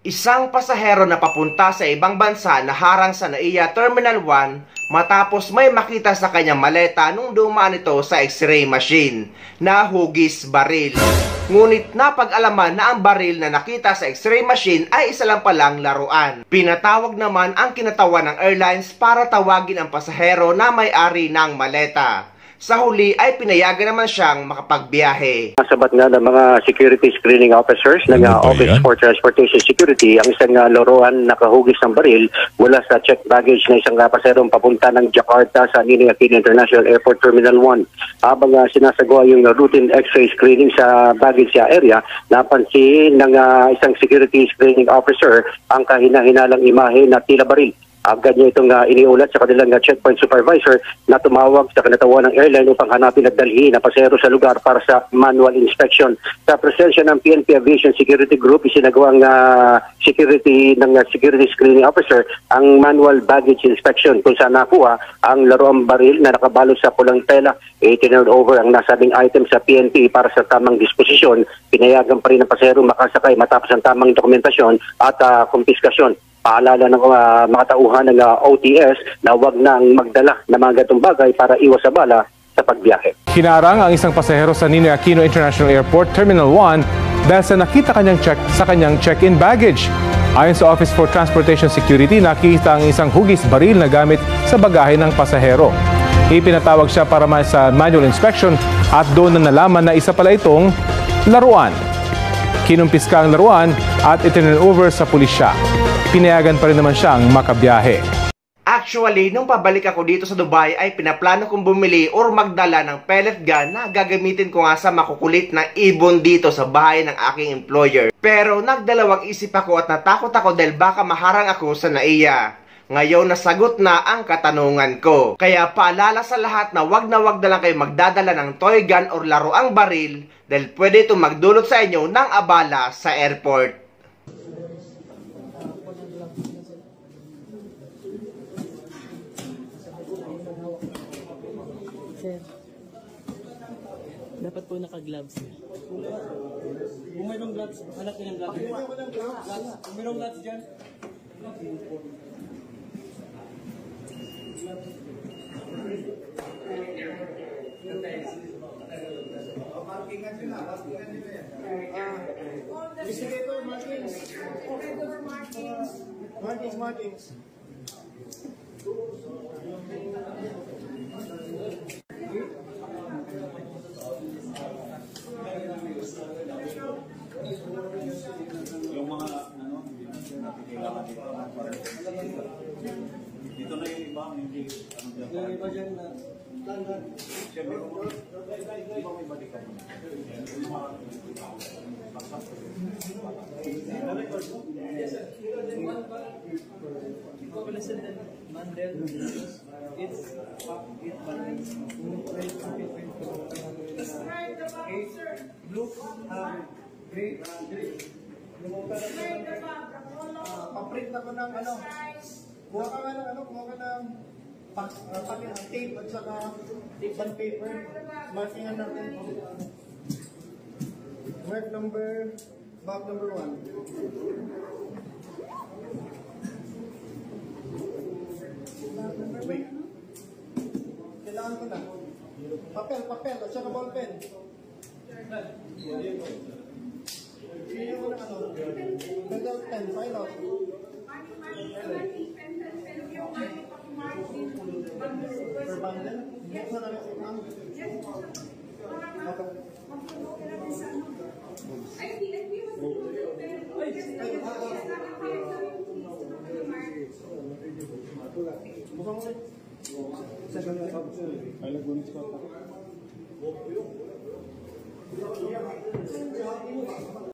Isang pasahero na papunta sa ibang bansa na harang sa NAIA Terminal 1 matapos may makita sa kanyang maleta nung dumaan ito sa X-ray machine na hugis baril. Ngunit napag-alaman na ang baril na nakita sa X-ray machine ay isa lang palang laruan. Pinatawag naman ang kinatawan ng airlines para tawagin ang pasahero na may-ari ng maleta. Sa huli ay pinayagan naman siyang makapagbiyahe. Sabat nga ng mga security screening officers ng Office for Transportation Security ang isang laruan nakahugis ng baril mula sa checked baggage na isang paserong papunta ng Jakarta sa Ninoy Aquino International Airport Terminal 1. Habang sinasagawa yung routine X-ray screening sa baggage area, napansin ng isang security screening officer ang kahina-hinalang imahe na tila baril. Agad niya itong iniulat sa kanilang checkpoint supervisor na tumawag sa kinatawan ng airline upang hanapin at dalhin na pasahero sa lugar para sa manual inspection. Sa presensya ng PNP Aviation Security Group, isinagawang security screening officer ang manual baggage inspection kung saan nakuha ang laruang baril na nakabalot sa pulang tela. Tinurn over ang nasabing item sa PNP para sa tamang disposisyon. Pinayagan pa rin ang pasahero makasakay matapos ang tamang dokumentasyon at kumpiskasyon. Paalala ng mga tauhan ng OTS na huwag nang magdala ng mga gatong bagay para iwas sa bala sa pagbiyahe. Hinarang ang isang pasahero sa Ninoy Aquino International Airport Terminal 1 dahil sa nakita sa kanyang check-in baggage. Ayon sa Office for Transportation Security, nakita ang isang hugis baril na gamit sa bagahe ng pasahero. Ipinatawag siya para sa manual inspection at doon na nalaman na isa pala itong laruan. Kinumpiska ang laruan at itinurn over sa pulisya. Pinayagan pa rin naman siyang makabiyahe. Actually, nung pabalik ako dito sa Dubai ay pinaplano kong bumili or magdala ng pellet gun na gagamitin ko nga sa makukulit na ibon dito sa bahay ng aking employer. Pero nagdalawang isip ako at natakot ako dahil baka maharang ako sa NAIA. Ngayon nasagot na ang katanungan ko. Kaya paalala sa lahat na wag na lang kayo magdadala ng toy gun or laruang baril dahil pwede itong magdulot sa inyo ng abala sa airport. Sir, dapat po naka-gloves. Kung mayroong gloves, hanap niyo ng gloves. Kung mayroong gloves dyan. Investigator Martins. Martins. Yung mga dito na yung iba, hindi Yung iba dyan na siyempre di ba may balikan? Mandel, it's blue, gray. Paprint na ko ng ano. Kuha ka ng tape at saka sandpaper. Markingan natin. Bag number 1. Wait. Kailangan ko na. Papel, at saka ballpen. Bigyan ko na pencil pen, file out. Per bundle? Buksan na rin ito. Bukan mo rin. Saya ganun ako. Ay, nag-unis ko ako.